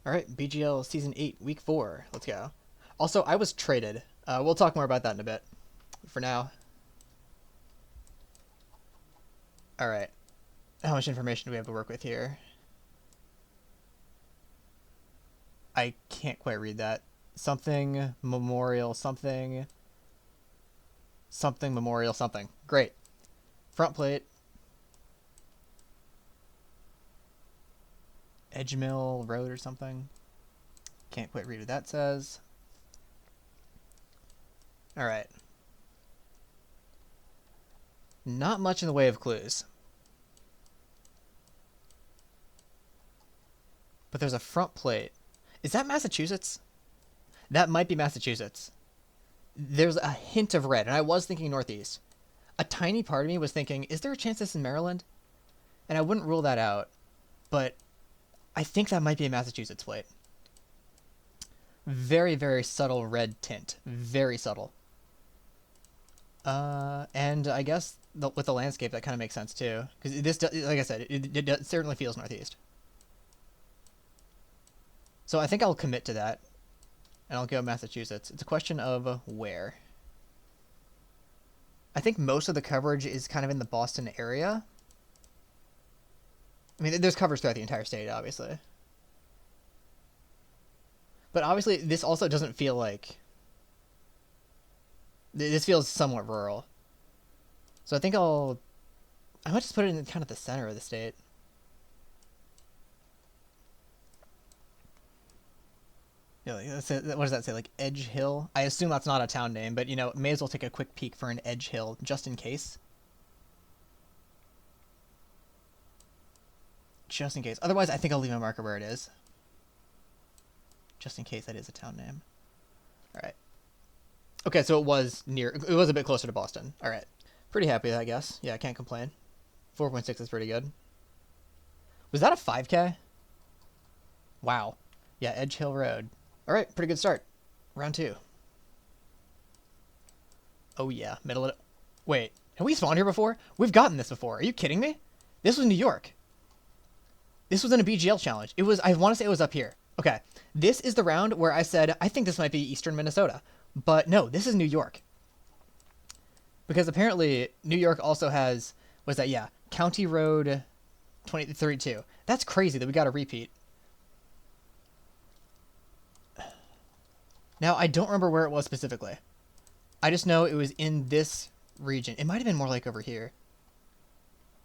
All right, BGL Season 8, Week 4. Let's go. Also, I was traded. We'll talk more about that in a bit. For now. All right. How much information do we have to work with here? I can't quite read that. Something, memorial, something. Something, memorial, something. Great. Front plate. Edgemill Road or something. Can't quite read what that says. All right. Not much in the way of clues. But there's a front plate. Is that Massachusetts? That might be Massachusetts. There's a hint of red, and I was thinking northeast. A tiny part of me was thinking, is there a chance this is Maryland? And I wouldn't rule that out, but I think that might be a Massachusetts plate. Very, very subtle red tint. Very subtle. And I guess with the landscape, that kind of makes sense too. Because this, like I said, it certainly feels northeast. So I think I'll commit to that, and I'll go Massachusetts. It's a question of where. I think most of the coverage is kind of in the Boston area. I mean, there's coverage throughout the entire state, obviously. But obviously, this also doesn't feel like... This feels somewhat rural. So I think I might just put it in kind of the center of the state. Yeah, like, what does that say? Like Edge Hill? I assume that's not a town name, but may as well take a quick peek for an Edge Hill just in case. Just in case. Otherwise, I think I'll leave a marker where it is. Just in case that is a town name. All right. Okay, so it was a bit closer to Boston. All right. Pretty happy, I guess. Yeah, I can't complain. 4.6 is pretty good. Was that a 5K? Wow. Yeah, Edge Hill Road. All right, pretty good start. Round 2. Oh yeah, middle of it. Wait, have we spawned here before? We've gotten this before. Are you kidding me? This was New York. This was in a BGL challenge. I want to say it was up here. Okay, this is the round where I said, I think this might be Eastern Minnesota. But no, this is New York. Because apparently New York also has, what's that? Yeah, County Road 2032. That's crazy that we got a repeat. Now, I don't remember where it was specifically. I just know it was in this region. It might have been more like over here.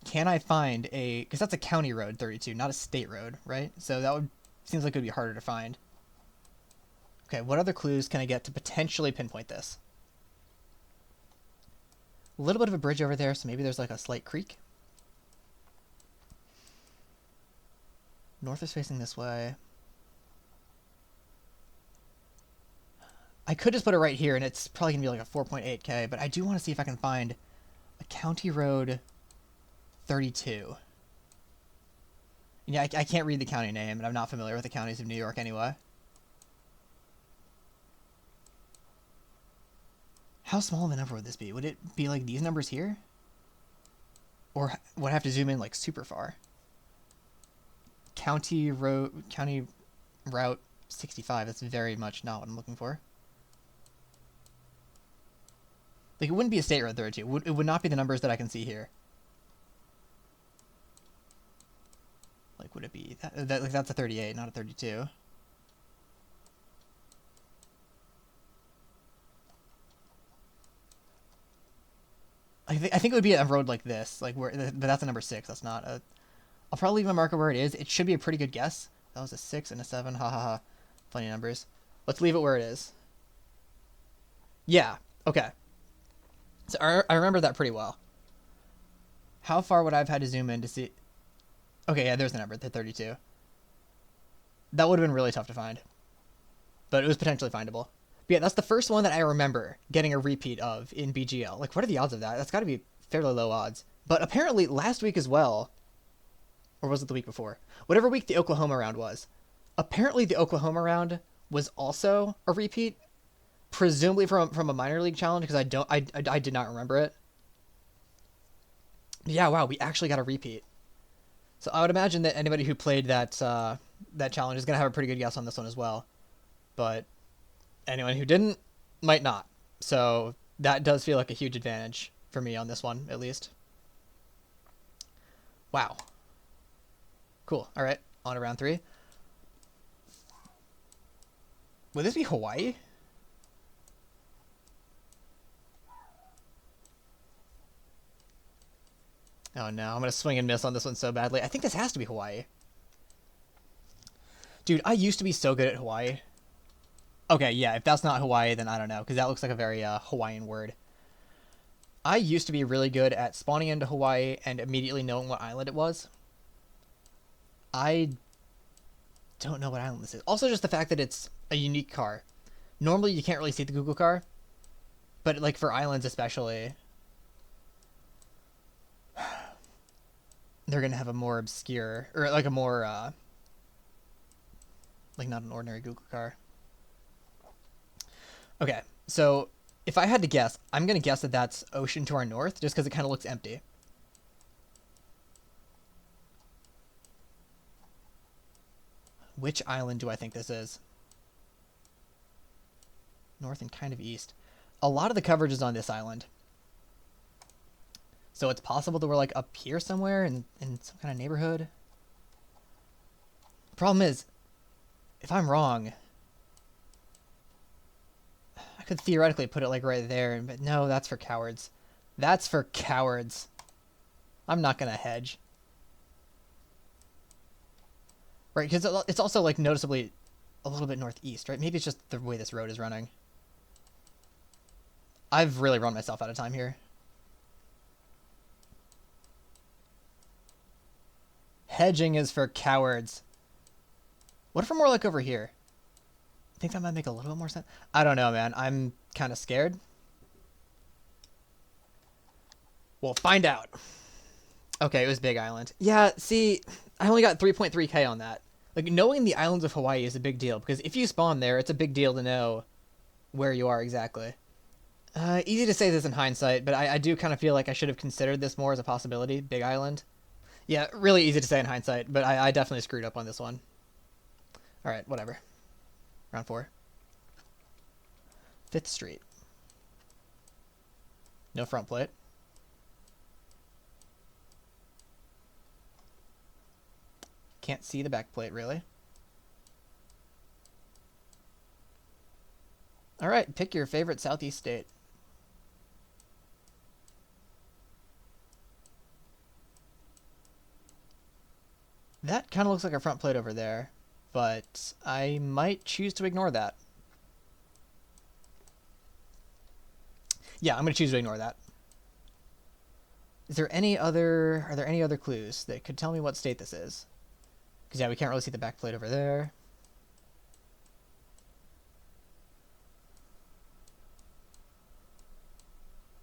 Can I find because that's a county road 32, not a state road, right? So seems like it would be harder to find. Okay, what other clues can I get to potentially pinpoint this? A little bit of a bridge over there, so maybe there's like a slight creek. North is facing this way. I could just put it right here, and it's probably going to be like a 4.8K, but I do want to see if I can find a County Road 32. Yeah, I can't read the county name, and I'm not familiar with the counties of New York anyway. How small of a number would this be? Would it be like these numbers here? Or would I have to zoom in like super far? County Route 65, that's very much not what I'm looking for. Like, it wouldn't be a state road 32. It would not be the numbers that I can see here. Like, would it be like that's a 38, not a 32? I think it would be a road like this, like but that's a number 6. That's not a. I'll probably leave a marker where it is. It should be a pretty good guess. That was a 6 and a 7. Ha ha ha. Funny numbers. Let's leave it where it is. Yeah. Okay. So I remember that pretty well. How far would I have had to zoom in to see? Okay, yeah, there's the number, the 32. That would have been really tough to find. But it was potentially findable. But yeah, that's the first one that I remember getting a repeat of in BGL. Like, what are the odds of that? That's got to be fairly low odds. But apparently last week as well, or was it the week before? Whatever week the Oklahoma round was. Apparently the Oklahoma round was also a repeat. Presumably from a minor league challenge, because I did not remember it. Yeah, wow, we actually got a repeat. So I would imagine that anybody who played that that challenge is going to have a pretty good guess on this one as well. But anyone who didn't might not. So that does feel like a huge advantage for me on this one, at least. Wow. Cool. All right. On to round 3. Would this be Hawaii? Oh no, I'm going to swing and miss on this one so badly. I think this has to be Hawaii. Dude, I used to be so good at Hawaii. Okay, yeah, if that's not Hawaii, then I don't know, because that looks like a very Hawaiian word. I used to be really good at spawning into Hawaii and immediately knowing what island it was. I don't know what island this is. Also, just the fact that it's a unique car. Normally, you can't really see the Google car, but like for islands especially, they're gonna have a more obscure, or like a more like not an ordinary Google car. Okay, so if I had to guess, I'm gonna guess that that's ocean to our north, just because it kind of looks empty. Which island do I think this is? North and kind of east. A lot of the coverage is on this island. So it's possible that we're like up here somewhere in some kind of neighborhood. Problem is, if I'm wrong, I could theoretically put it like right there, but no, that's for cowards. That's for cowards. I'm not gonna hedge. Right, because it's also like noticeably a little bit northeast, right? Maybe it's just the way this road is running. I've really run myself out of time here. Hedging is for cowards. What if we're more like over here? I think that might make a little bit more sense. I don't know, man. I'm kind of scared. We'll find out. Okay, it was Big Island. Yeah, see, I only got 3.3k on that. Like, knowing the islands of Hawaii is a big deal, because if you spawn there, it's a big deal to know where you are exactly. Easy to say this in hindsight, but I do kind of feel like I should have considered this more as a possibility. Big Island. Yeah, really easy to say in hindsight, but I definitely screwed up on this one. Alright, whatever. Round 4. 5th Street. No front plate. Can't see the back plate, really. Alright, pick your favorite Southeast state. That kind of looks like a front plate over there, but I might choose to ignore that. Yeah, I'm going to choose to ignore that. Are there any other clues that could tell me what state this is? Because, yeah, we can't really see the back plate over there.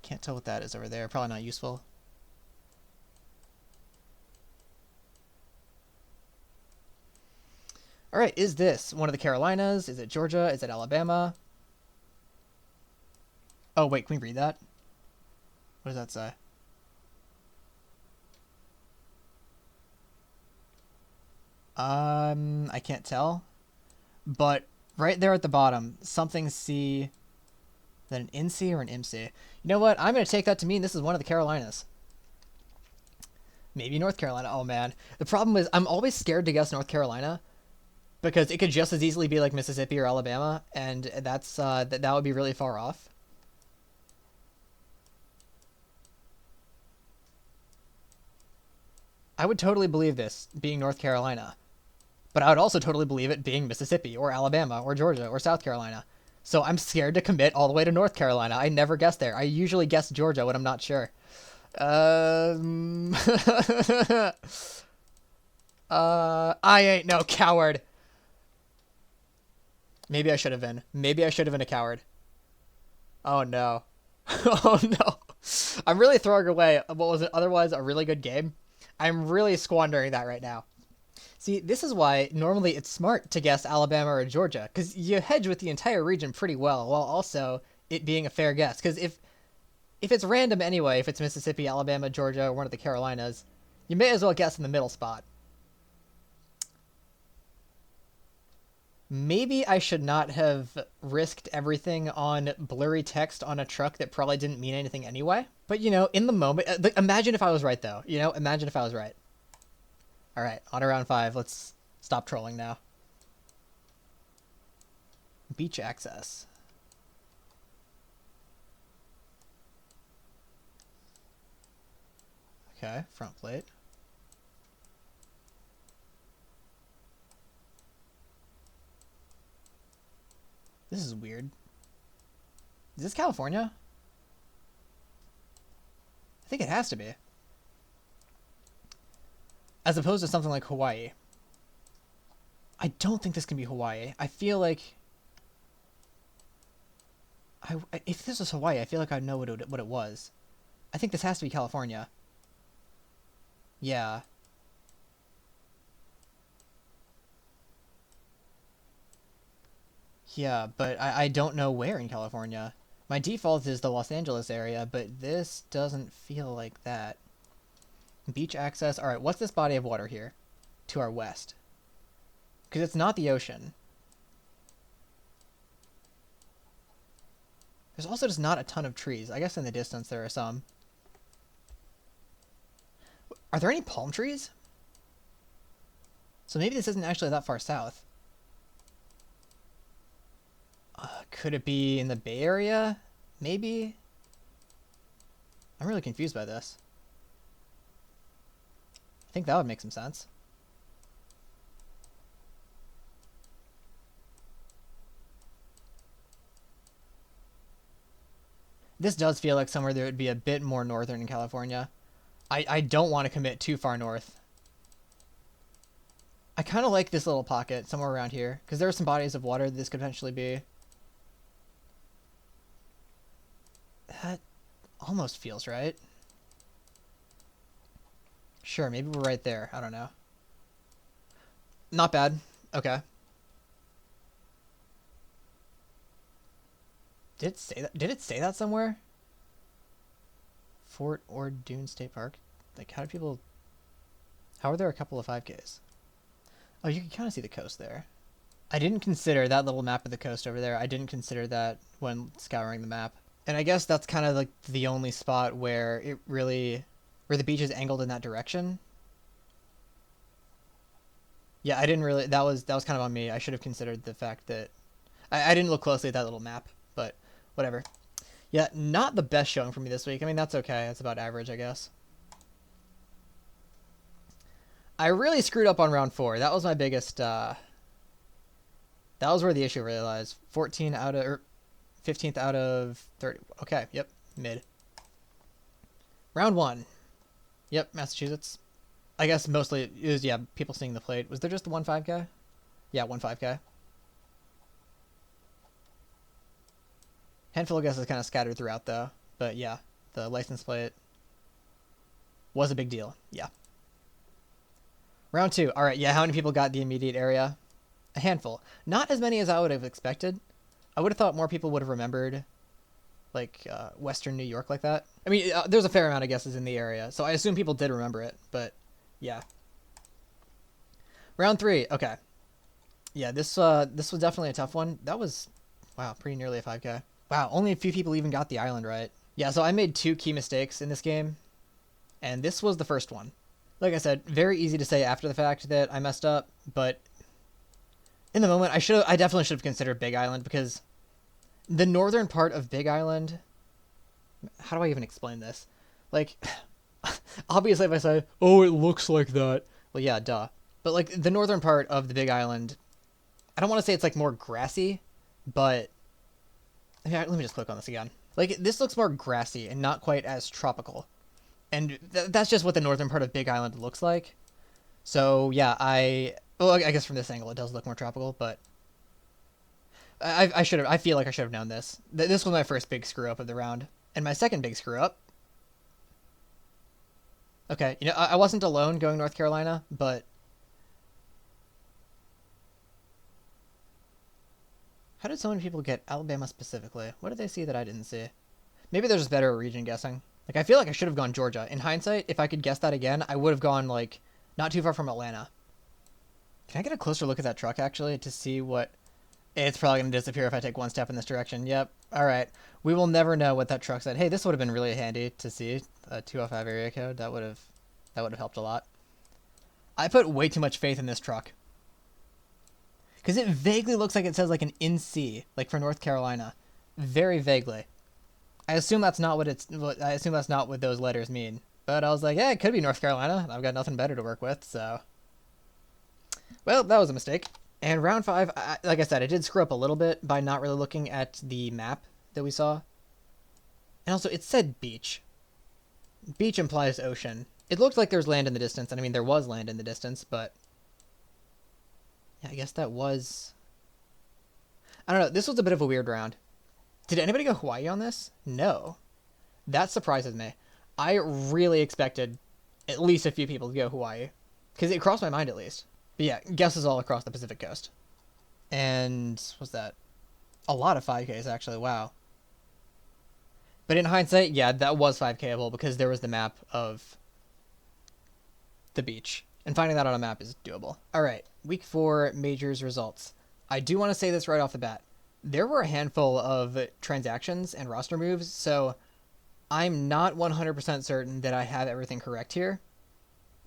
Can't tell what that is over there. Probably not useful. All right, is this one of the Carolinas? Is it Georgia? Is it Alabama? Oh, wait, can we read that? What does that say? I can't tell. But right there at the bottom, something C. Is that an NC or an MC? You know what? I'm going to take that to mean this is one of the Carolinas. Maybe North Carolina. Oh, man. The problem is I'm always scared to guess North Carolina because it could just as easily be like Mississippi or Alabama, and that's that would be really far off. I would totally believe this being North Carolina, but I would also totally believe it being Mississippi or Alabama or Georgia or South Carolina. So I'm scared to commit all the way to North Carolina. I never guess there. I usually guess Georgia when I'm not sure. I ain't no coward. Maybe I should have been. Maybe I should have been a coward. Oh no. Oh no. I'm really throwing away what was otherwise a really good game. I'm really squandering that right now. See, this is why normally it's smart to guess Alabama or Georgia, because you hedge with the entire region pretty well, while also it being a fair guess. Because if it's random anyway, if it's Mississippi, Alabama, Georgia, or one of the Carolinas, you may as well guess in the middle spot. Maybe I should not have risked everything on blurry text on a truck that probably didn't mean anything anyway. But, you know, in the moment, imagine if I was right, though. You know, imagine if I was right. All right, on to round 5. Let's stop trolling now. Beach access. Okay, front plate. This is weird. Is this California? I think it has to be. As opposed to something like Hawaii. I don't think this can be Hawaii. I feel like... if this was Hawaii, I feel like I'd know what it was. I think this has to be California. Yeah. Yeah, but I don't know where in California. My default is the Los Angeles area, but this doesn't feel like that. Beach access. All right, what's this body of water here? To our west. Because it's not the ocean. There's also just not a ton of trees. I guess in the distance there are some. Are there any palm trees? So maybe this isn't actually that far south. Could it be in the Bay Area? Maybe? I'm really confused by this. I think that would make some sense. This does feel like somewhere that would be a bit more northern in California. I don't want to commit too far north. I kind of like this little pocket somewhere around here, because there are some bodies of water that this could potentially be. That almost feels right. Sure, maybe we're right there. I don't know. Not bad. Okay. Did it say that? Did it say that somewhere? Fort or Dune State Park? Like, how do people... How are there a couple of 5Ks? Oh, you can kind of see the coast there. I didn't consider that little map of the coast over there. I didn't consider that when scouring the map. And I guess that's kind of like the only spot where it really... Where the beach is angled in that direction. Yeah, I didn't really... That was kind of on me. I should have considered the fact that... I didn't look closely at that little map, but whatever. Yeah, not the best showing for me this week. I mean, that's okay. That's about average, I guess. I really screwed up on round 4. That was my biggest... That was where the issue really lies. 14 out of... 15th out of 30. Okay, yep, mid. Round 1. Yep, Massachusetts. I guess mostly it was, yeah, people seeing the plate. Was there just the 1 5K? Yeah, 1 5K. Handful of guesses kind of scattered throughout, though. But yeah, the license plate was a big deal. Yeah. Round 2. All right, yeah, how many people got the immediate area? A handful. Not as many as I would have expected. I would have thought more people would have remembered, like, Western New York like that. I mean, there's a fair amount of guesses in the area, so I assume people did remember it, but yeah. Round 3. Okay. Yeah, this was definitely a tough one. That was, wow, pretty nearly a 5K. Wow, only a few people even got the island right. Yeah, so I made 2 key mistakes in this game, and this was the first one. Like I said, very easy to say after the fact that I messed up, but in the moment, I definitely should have considered Big Island, because the northern part of Big Island, how do I even explain this? Like, obviously if I say, oh, it looks like that, well, yeah, duh. But like the northern part of the Big Island, I don't want to say it's like more grassy, but let me just click on this again. Like, this looks more grassy and not quite as tropical. And that's just what the northern part of Big Island looks like. So, yeah, well, I guess from this angle it does look more tropical, but I feel like I should have known this. This was my first big screw up of the round. And my second big screw up. Okay, you know, I wasn't alone going North Carolina, but how did so many people get Alabama specifically? What did they see that I didn't see? Maybe they're just better at region guessing. Like, I feel like I should have gone Georgia. In hindsight, if I could guess that again, I would have gone, like, not too far from Atlanta. Can I get a closer look at that truck, actually, to see what... It's probably going to disappear if I take one step in this direction. Yep. All right. We will never know what that truck said. Hey, this would have been really handy to see. A 205 area code. That would have helped a lot. I put way too much faith in this truck. Because it vaguely looks like it says like an NC, like for North Carolina. Very vaguely. I assume that's not what those letters mean. But I was like, yeah, it could be North Carolina. I've got nothing better to work with, so... Well, that was a mistake. And round 5, like I said, I did screw up a little bit by not really looking at the map that we saw. And also, it said beach. Beach implies ocean. It looked like there was land in the distance, and I mean, there was land in the distance, but... Yeah, I guess that was... I don't know, this was a bit of a weird round. Did anybody go Hawaii on this? No. That surprises me. I really expected at least a few people to go Hawaii. Because it crossed my mind, at least. But yeah, guesses all across the Pacific coast. And what's that? A lot of 5Ks, actually. Wow. But in hindsight, yeah, that was 5Kable because there was the map of the beach. And finding that on a map is doable. All right, week 4 majors results. I do want to say this right off the bat. There were a handful of transactions and roster moves, so I'm not 100% certain that I have everything correct here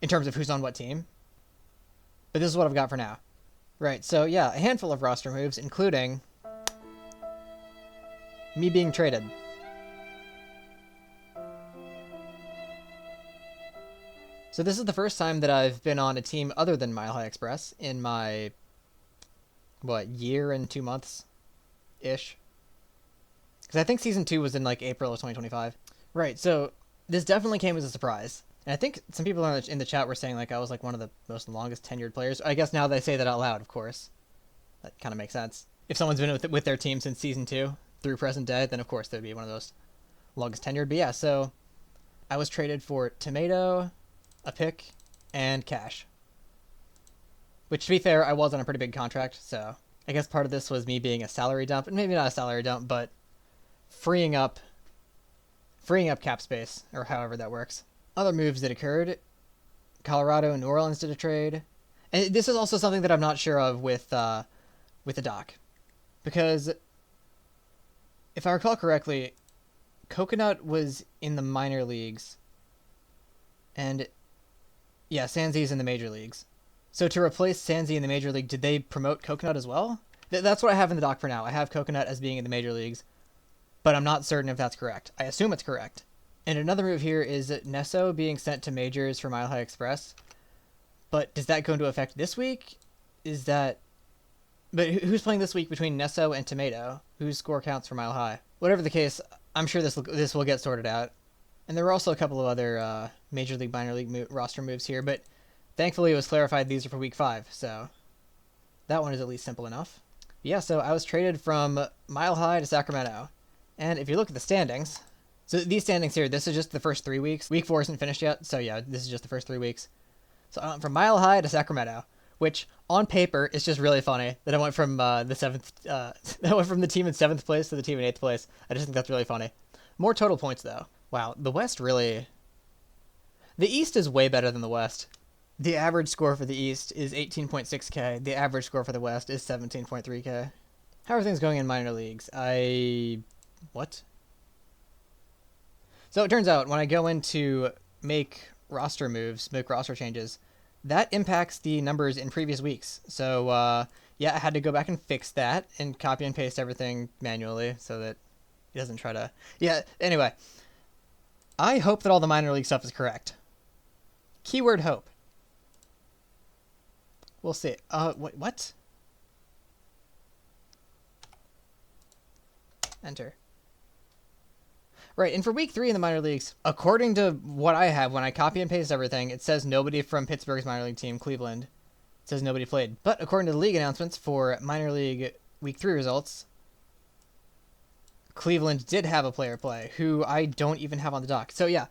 in terms of who's on what team. But this is what I've got for now. Right, so yeah, a handful of roster moves, including me being traded. So this is the first time that I've been on a team other than Mile High Express in my, year and 2 months-ish? Because I think Season 2 was in, April of 2025. Right, so this definitely came as a surprise. And I think some people in the chat were saying, I was, one of the most longest tenured players. I guess now they say that out loud, of course. That kind of makes sense. If someone's been with their team since Season 2 through present day, then, of course, they'd be one of those longest tenured. But yeah, so I was traded for Tomato, a pick, and cash. Which, to be fair, I was on a pretty big contract, so I guess part of this was me being a salary dump. And maybe not a salary dump, but freeing up cap space, or however that works. Other moves that occurred, Colorado and New Orleans did a trade. And this is also something that I'm not sure of with the doc. Because, if I recall correctly, Coconut was in the minor leagues. And, yeah, Sanzi's in the major leagues. So to replace Sanzi in the major league, did they promote Coconut as well? That's what I have in the doc for now. I have Coconut as being in the major leagues. But I'm not certain if that's correct. I assume it's correct. And another move here is Nesso being sent to majors for Mile High Express. But does that go into effect this week? But who's playing this week between Nesso and Tomato? Whose score counts for Mile High? Whatever the case, I'm sure this will get sorted out. And there were also a couple of other Major League, Minor League roster moves here, but thankfully it was clarified these are for week 5, so that one is at least simple enough. Yeah, so I was traded from Mile High to Sacramento. And if you look at the standings... So these standings here, this is just the first 3 weeks. Week 4 isn't finished yet, so yeah, this is just the first 3 weeks. So I went from Mile High to Sacramento, which on paper is just really funny that I went from I went from the team in 7th place to the team in 8th place. I just think that's really funny. More total points though. Wow, the West really... The East is way better than the West. The average score for the East is 18.6k. The average score for the West is 17.3k. How are things going in minor leagues? What? So it turns out when I go in to make roster moves, make roster changes, that impacts the numbers in previous weeks. So, yeah, I had to go back and fix that and copy and paste everything manually so that it doesn't try to... Yeah, anyway. I hope that all the minor league stuff is correct. Keyword hope. We'll see. What? Enter. Right, and for week 3 in the minor leagues, according to what I have, when I copy and paste everything, it says nobody from Pittsburgh's minor league team, Cleveland. It says nobody played. But according to the league announcements for minor league week 3 results, Cleveland did have a player play, who I don't even have on the dock. So yeah,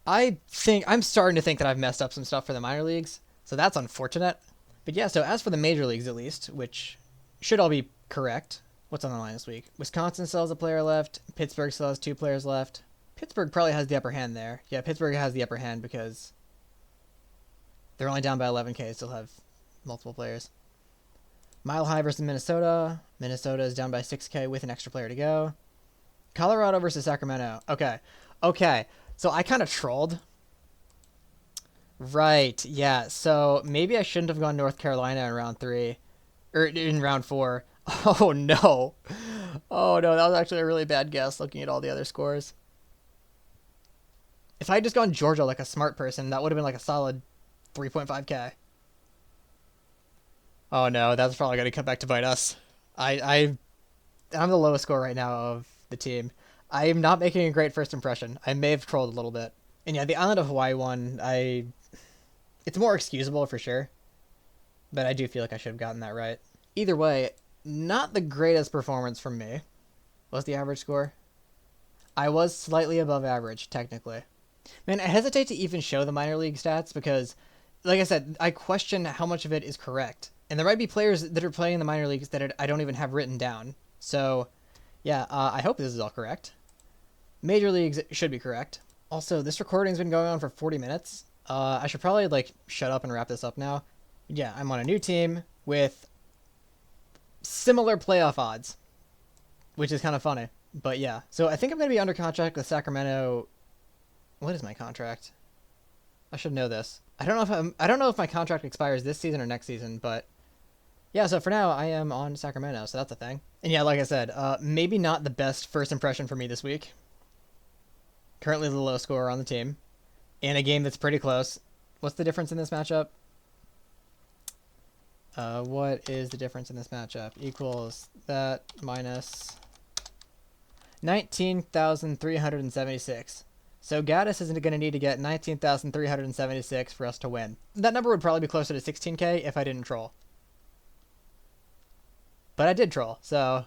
I'm starting to think that I've messed up some stuff for the minor leagues, so that's unfortunate. But yeah, so as for the major leagues at least, which should all be correct... What's on the line this week? Wisconsin still has a player left. Pittsburgh still has 2 players left. Pittsburgh probably has the upper hand there. Yeah, Pittsburgh has the upper hand because they're only down by 11k. Still have multiple players. Mile High versus Minnesota. Minnesota is down by 6K with an extra player to go. Colorado versus Sacramento. Okay. So I kind of trolled. Right, yeah. So maybe I shouldn't have gone North Carolina in round 3. Or in round 4. Oh, no. Oh, no. That was actually a really bad guess looking at all the other scores. If I had just gone Georgia like a smart person, that would have been like a solid 3.5K. Oh, no. That's probably going to come back to bite us. I'm the lowest score right now of the team. I am not making a great first impression. I may have trolled a little bit. And yeah, the Island of Hawaii one, it's more excusable for sure. But I do feel like I should have gotten that right. Either way, not the greatest performance from me. What's the average score? I was slightly above average, technically. Man, I hesitate to even show the minor league stats because, like I said, I question how much of it is correct. And there might be players that are playing in the minor leagues that I don't even have written down. So, yeah, I hope this is all correct. Major leagues should be correct. Also, this recording's been going on for 40 minutes. I should probably, shut up and wrap this up now. Yeah, I'm on a new team with similar playoff odds, which is kind of funny. But yeah, so I think I'm going to be under contract with Sacramento. What is my contract? I should know this. I don't know if my contract expires this season or next season, but yeah, so for now I am on Sacramento, so that's a thing. And yeah, like I said, maybe not the best first impression for me this week. Currently the low scorer on the team in a game that's pretty close. What's the difference in this matchup? What is the difference in this matchup? Equals that minus 19,376. So Gaddis isn't going to need to get 19,376 for us to win. That number would probably be closer to 16K if I didn't troll. But I did troll, so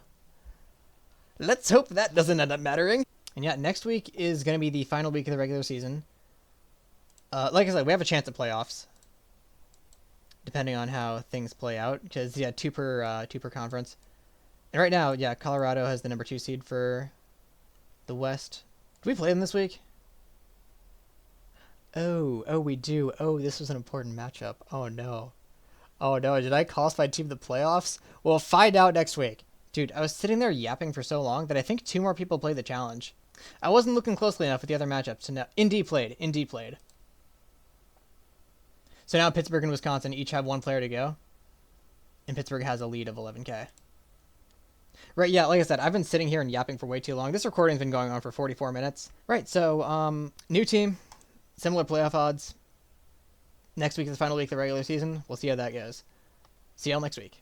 let's hope that doesn't end up mattering. And yeah, next week is going to be the final week of the regular season. Like I said, we have a chance at playoffs, depending on how things play out, because yeah, two per conference. And right now, yeah, Colorado has the number 2 seed for the West. Do we play them this week? Oh, we do. Oh, this was an important matchup. Oh no, did I cost my team the playoffs? We'll find out next week. Dude, I was sitting there yapping for so long that I think 2 more people played the challenge. I wasn't looking closely enough at the other matchups to know. Indy played. So now Pittsburgh and Wisconsin each have 1 player to go. And Pittsburgh has a lead of 11K. Right, yeah, like I said, I've been sitting here and yapping for way too long. This recording's been going on for 44 minutes. Right, so, new team, similar playoff odds. Next week is the final week of the regular season. We'll see how that goes. See y'all next week.